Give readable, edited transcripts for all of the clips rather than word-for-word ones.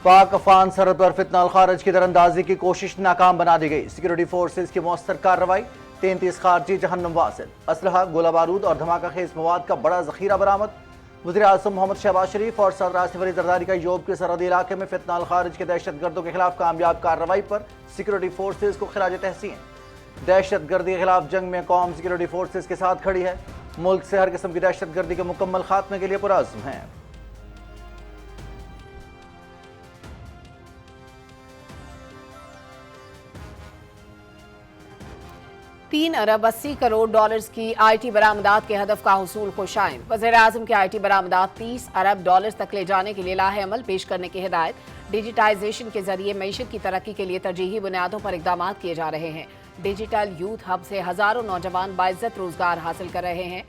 پاک افغان سرحد پر فتنہ الخارج کی دراندازی کی کوشش ناکام بنا دی گئی۔ سیکورٹی فورسز کی مؤثر کارروائی، 33 خارجی جہنم واصل، اسلحہ، گولہ بارود اور دھماکہ خیز مواد کا بڑا ذخیرہ برآمد۔ وزیر اعظم محمد شہباز شریف اور صدر آصف علی زرداری کا یوب کے سرحدی علاقے میں فتنہ الخارج کے دہشت گردوں کے خلاف کامیاب کارروائی پر سیکورٹی فورسز کو خراج تحسین۔ دہشت گردی کے خلاف جنگ میں قوم سیکورٹی فورسز کے ساتھ کھڑی ہے، ملک سے ہر قسم کی دہشت گردی کے مکمل خاتمے کے لیے پرعزم ہیں۔ 3 ارب 80 کروڑ ڈالرز کی آئی ٹی برآمدات کے ہدف کا حصول خوشائن۔ وزیر اعظم کے آئی ٹی برآمدات 30 ارب ڈالرز تک لے جانے کے لیے لاہ عمل پیش کرنے کی ہدایت۔ ڈیجیٹائزیشن کے ذریعے معیشت کی ترقی کے لیے ترجیحی بنیادوں پر اقدامات کیے جا رہے ہیں۔ ڈیجیٹل یوتھ ہب سے ہزاروں نوجوان باعزت روزگار حاصل کر رہے ہیں۔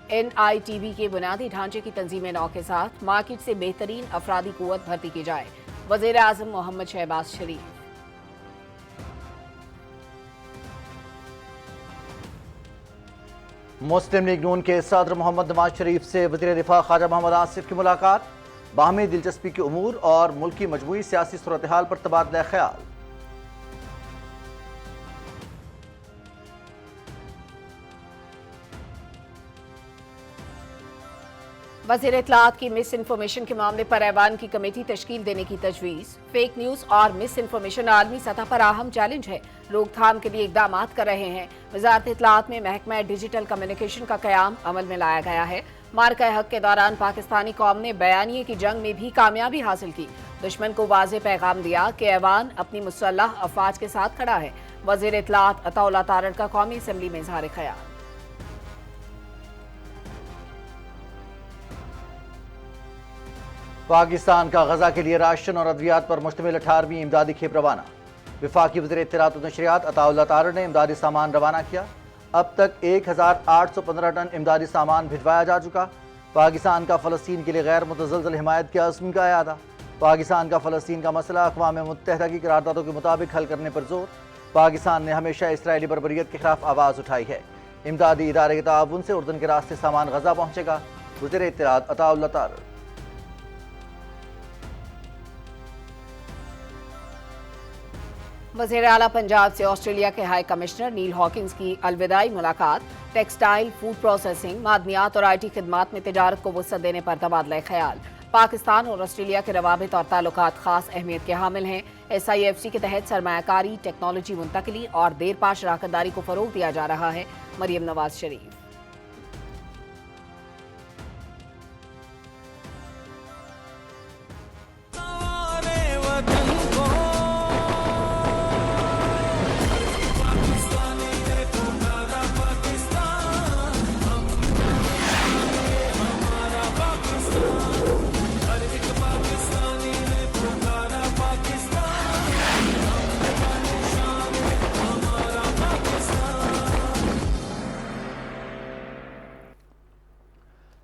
این آئی ٹی بی کے بنیادی ڈھانچے کی تنظیم نو کے ساتھ مارکیٹ سے بہترین افرادی قوت بھرتی کی جائے۔ وزیر اعظم محمد شہباز شریف۔ مسلم لیگ نون کے صدر محمد نواز شریف سے وزیر دفاع خواجہ محمد آصف کی ملاقات، باہمی دلچسپی کے امور اور ملکی مجموعی سیاسی صورتحال پر تبادلہ خیال۔ وزیر اطلاعات کی مس انفارمیشن کے معاملے پر ایوان کی کمیٹی تشکیل دینے کی تجویز۔ فیک نیوز اور مس انفارمیشن عالمی سطح پر اہم چیلنج ہے، روک تھام کے لیے اقدامات کر رہے ہیں۔ وزارت اطلاعات میں محکمہ ڈیجیٹل کمیونیکیشن کا قیام عمل میں لایا گیا ہے۔ معرکہ حق کے دوران پاکستانی قوم نے بیانیے کی جنگ میں بھی کامیابی حاصل کی، دشمن کو واضح پیغام دیا کہ ایوان اپنی مسلح افواج کے ساتھ کھڑا ہے۔ وزیر اطلاعات عطا اللہ تارڑ کا قومی اسمبلی میں اظہار خیال۔ پاکستان کا غزہ کے لیے راشن اور ادویات پر مشتمل 18ویں امدادی کھیپ روانہ۔ وفاقی وزیر اطلاعات و نشریات عطا اللہ تارڑ نے امدادی سامان روانہ کیا۔ اب تک 1815 ٹن امدادی سامان بھجوایا جا چکا۔ پاکستان کا فلسطین کے لیے غیر متزلزل حمایت کے عزم کا اعادہ۔ پاکستان کا فلسطین کا مسئلہ اقوام متحدہ کی قراردادوں کے مطابق حل کرنے پر زور۔ پاکستان نے ہمیشہ اسرائیلی بربریت کے خلاف آواز اٹھائی ہے۔ امدادی ادارے کے تعاون سے اردن کے راستے سامان غزہ پہنچے گا۔ وزیر اطلاعات عطا اللہ تارڑ۔ وزیر اعلیٰ پنجاب سے آسٹریلیا کے ہائی کمشنر نیل ہاکنز کی الوداعی ملاقات۔ ٹیکسٹائل، فوڈ پروسیسنگ، معدنیات اور آئی ٹی خدمات میں تجارت کو وسعت دینے پر تبادلہ خیال۔ پاکستان اور آسٹریلیا کے روابط اور تعلقات خاص اہمیت کے حامل ہیں۔ ایس آئی ایف سی کے تحت سرمایہ کاری، ٹیکنالوجی منتقلی اور دیر پا شراکت داری کو فروغ دیا جا رہا ہے۔ مریم نواز شریف۔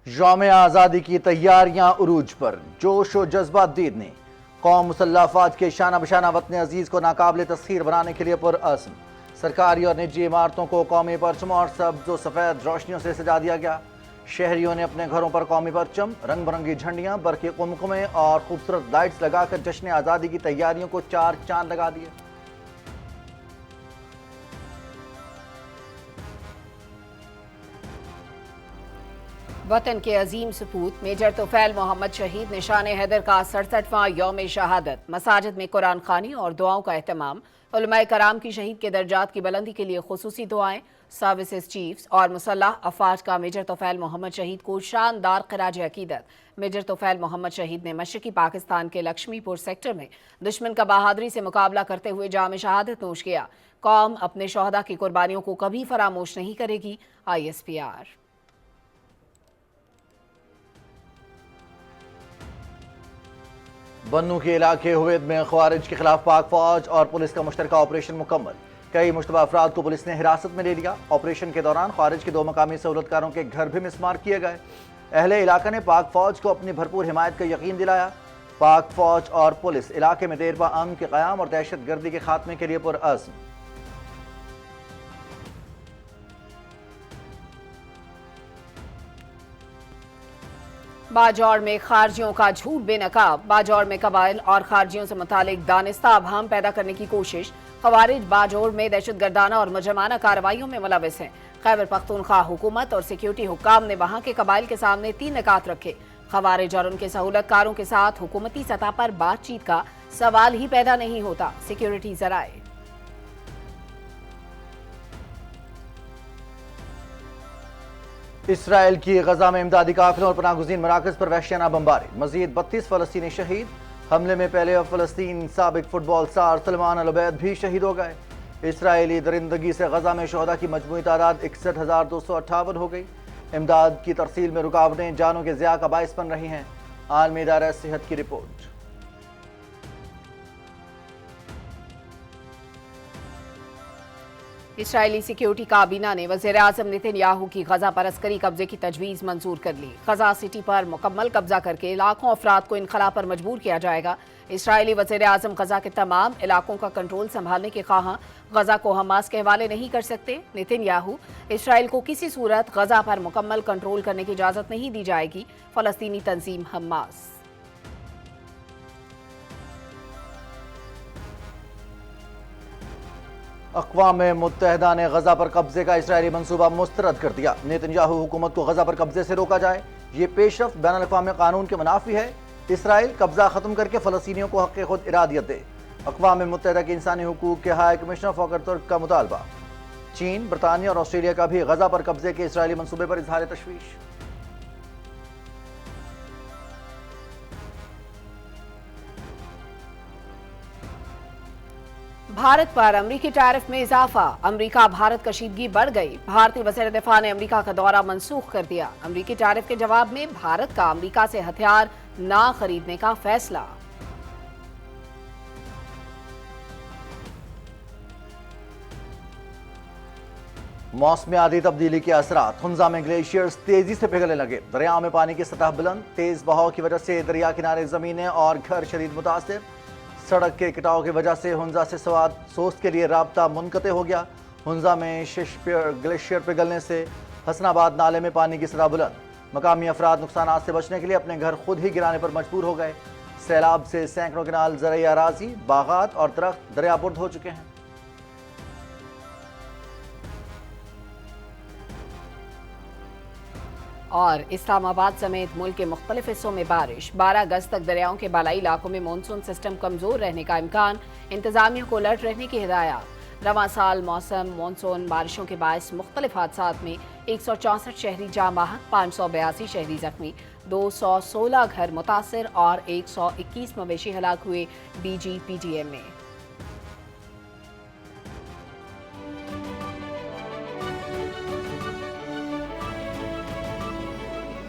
یوم آزادی کی تیاریاں عروج پر، جوش و جذبہ دیدنے۔ قوم مسلح افواج کے شانہ بشانہ وطن عزیز کو ناقابل تسخیر بنانے کے لیے پرعزم۔ سرکاری اور نجی عمارتوں کو قومی پرچموں اور سبز و سفید روشنیوں سے سجا دیا گیا۔ شہریوں نے اپنے گھروں پر قومی پرچم، رنگ برنگی جھنڈیاں، برقی قمقمے اور خوبصورت لائٹس لگا کر جشن آزادی کی تیاریوں کو چار چاند لگا دیے۔ وطن کے عظیم سپوت میجر طفیل محمد شہید نشان حیدر کا 67واں یوم شہادت۔ مساجد میں قرآن خوانی اور دعاؤں کا اہتمام۔ علماء کرام کی شہید کے درجات کی بلندی کے لیے خصوصی دعائیں۔ سروسز چیفز اور مسلح افواج کا میجر طفیل محمد شہید کو شاندار خراج عقیدت۔ میجر طفیل محمد شہید نے مشرقی پاکستان کے لکشمی پور سیکٹر میں دشمن کا بہادری سے مقابلہ کرتے ہوئے جام شہادت نوش کیا۔ قوم اپنے شہداء کی قربانیوں کو کبھی فراموش نہیں کرے گی۔ ISPR۔ بنوں کے علاقے ہوید میں خوارج کے خلاف پاک فوج اور پولیس کا مشترکہ آپریشن مکمل۔ کئی مشتبہ افراد کو پولیس نے حراست میں لے لیا۔ آپریشن کے دوران خوارج کے 2 مقامی سہولتکاروں کے گھر بھی مسمار کیے گئے۔ اہل علاقہ نے پاک فوج کو اپنی بھرپور حمایت کا یقین دلایا۔ پاک فوج اور پولیس علاقے میں دیرپا امن کے قیام اور دہشت گردی کے خاتمے کے لیے پرعزم۔ باجوڑ میں خارجیوں کا جھوٹ بے نقاب، باجوڑ میں قبائل اور خارجیوں سے متعلق دانستہ ابہام پیدا کرنے کی کوشش، خوارج باجوڑ میں دہشت گردانہ اور مجرمانہ کارروائیوں میں ملوث ہیں۔ خیبر پختونخوا حکومت اور سیکیورٹی حکام نے وہاں کے قبائل کے سامنے 3 نکات رکھے۔ خوارج اور ان کے سہولت کاروں کے ساتھ حکومتی سطح پر بات چیت کا سوال ہی پیدا نہیں ہوتا، سیکیورٹی ذرائع۔ اسرائیل کی غزہ میں امدادی قافلوں اور پناہ گزین مراکز پر وحشیانہ بمباری، مزید 32 فلسطینی شہید۔ حملے میں پہلے فلسطین سابق فٹ بال اسٹار سلمان العبید بھی شہید ہو گئے۔ اسرائیلی درندگی سے غزہ میں شہداء کی مجموعی تعداد 61,258 ہو گئی۔ امداد کی ترسیل میں رکاوٹیں جانوں کے ضیاع کا باعث بن رہی ہیں۔ عالمی ادارہ صحت کی رپورٹ۔ اسرائیلی سیکیورٹی کابینہ نے وزیر اعظم نیتن یاہو کی غزہ پر عسکری قبضے کی تجویز منظور کر لی۔ غزہ سٹی پر مکمل قبضہ کر کے لاکھوں افراد کو انخلا پر مجبور کیا جائے گا۔ اسرائیلی وزیر اعظم غزہ کے تمام علاقوں کا کنٹرول سنبھالنے کے خواہاں غزہ کو حماس کے حوالے نہیں کر سکتے۔ نیتن یاہو: اسرائیل کو کسی صورت غزہ پر مکمل کنٹرول کرنے کی اجازت نہیں دی جائے گی۔ فلسطینی تنظیم حماس۔ اقوام متحدہ نے غزہ پر قبضے کا اسرائیلی منصوبہ مسترد کر دیا۔ نیتن یاہو حکومت کو غزہ پر قبضے سے روکا جائے، یہ پیش رفت بین الاقوامی قانون کے منافی ہے۔ اسرائیل قبضہ ختم کر کے فلسطینیوں کو حق خود ارادیت دے۔ اقوام متحدہ کے انسانی حقوق کے ہائی کمشنر فوکر ترک کا مطالبہ۔ چین، برطانیہ اور آسٹریلیا کا بھی غزہ پر قبضے کے اسرائیلی منصوبے پر اظہار تشویش۔ بھارت پر امریکی ٹیرف میں اضافہ، امریکہ بھارت کشیدگی بڑھ گئی۔ بھارتی وزیر دفاع نے امریکہ کا دورہ منسوخ کر دیا۔ امریکی ٹیرف کے جواب میں بھارت کا امریکہ سے ہتھیار نہ خریدنے کا فیصلہ۔ موسمیاتی تبدیلی کے اثرات، ہنزا میں گلیشیئرز تیزی سے پگھلنے لگے۔ دریاؤں میں پانی کی سطح بلند، تیز بہاؤ کی وجہ سے دریا کنارے زمینیں اور گھر شدید متاثر۔ سڑک کے کٹاؤ کی وجہ سے ہنزا سے سوات کے لیے رابطہ منقطع ہو گیا۔ ہنزا میں گلیشیئر پگھلنے سے حسن آباد نالے میں پانی کی سطح بلند۔ مقامی افراد نقصانات سے بچنے کے لیے اپنے گھر خود ہی گرانے پر مجبور ہو گئے۔ سیلاب سے سینکڑوں کنال زرعی اراضی، باغات اور درخت دریا برد ہو چکے ہیں۔ اور اسلام آباد سمیت ملک کے مختلف حصوں میں بارش، 12 اگست تک دریاؤں کے بالائی علاقوں میں مانسون سسٹم کمزور رہنے کا امکان، انتظامیہ کو الرٹ رہنے کی ہدایات۔ رواں سال موسم مانسون بارشوں کے باعث مختلف حادثات میں 164 شہری جاں بحق، 582 شہری زخمی، 216 گھر متاثر اور 121 مویشی ہلاک ہوئے، D G P D M میں۔